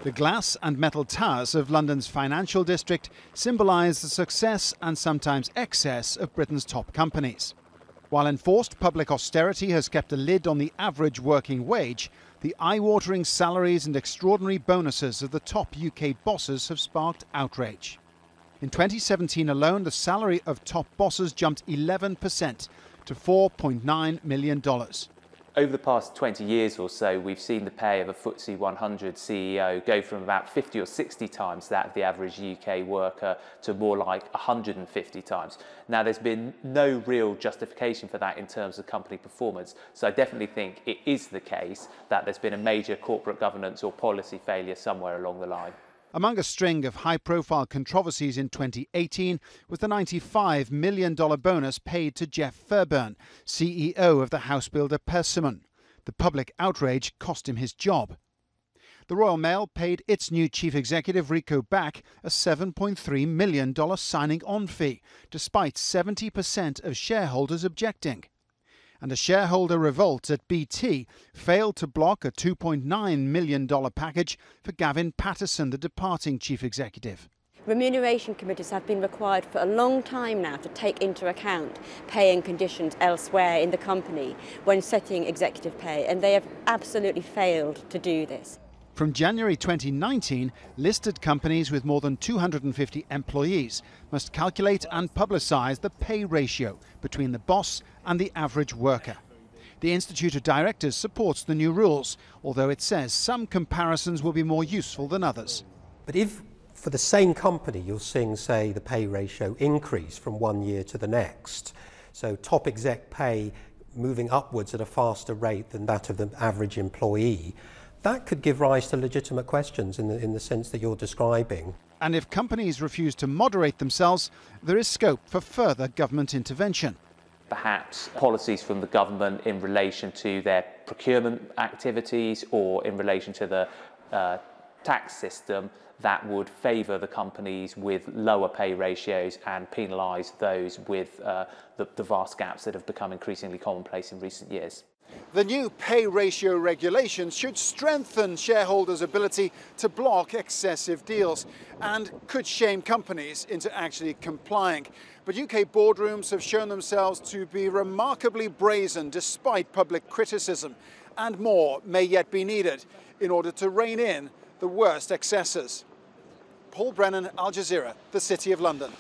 The glass and metal towers of London's financial district symbolise the success and sometimes excess of Britain's top companies. While enforced public austerity has kept a lid on the average working wage, the eye-watering salaries and extraordinary bonuses of the top UK bosses have sparked outrage. In 2017 alone, the salary of top bosses jumped 11% to $4.9 million. Over the past 20 years or so, we've seen the pay of a FTSE 100 CEO go from about 50 or 60 times that of the average UK worker to more like 150 times. Now, there's been no real justification for that in terms of company performance, so I definitely think it is the case that there's been a major corporate governance or policy failure somewhere along the line. Among a string of high-profile controversies in 2018 was the $95 million bonus paid to Jeff Fairburn, CEO of the house builder Persimmon. The public outrage cost him his job. The Royal Mail paid its new chief executive, Rico Back, a $7.3 million signing-on fee, despite 70% of shareholders objecting. And a shareholder revolt at BT failed to block a $2.9 million package for Gavin Patterson, the departing chief executive. Remuneration committees have been required for a long time now to take into account pay and conditions elsewhere in the company when setting executive pay, and they have absolutely failed to do this. From January 2019, listed companies with more than 250 employees must calculate and publicise the pay ratio between the boss and the average worker. The Institute of Directors supports the new rules, although it says some comparisons will be more useful than others. But if for the same company you're seeing, say, the pay ratio increase from one year to the next, so top exec pay moving upwards at a faster rate than that of the average employee, that could give rise to legitimate questions in the sense that you're describing. And if companies refuse to moderate themselves, there is scope for further government intervention. Perhaps policies from the government in relation to their procurement activities or in relation to the tax system that would favour the companies with lower pay ratios and penalise those with the vast gaps that have become increasingly commonplace in recent years. The new pay ratio regulations should strengthen shareholders' ability to block excessive deals and could shame companies into actually complying. But UK boardrooms have shown themselves to be remarkably brazen despite public criticism, and more may yet be needed in order to rein in the worst excesses. Paul Brennan, Al Jazeera, the City of London.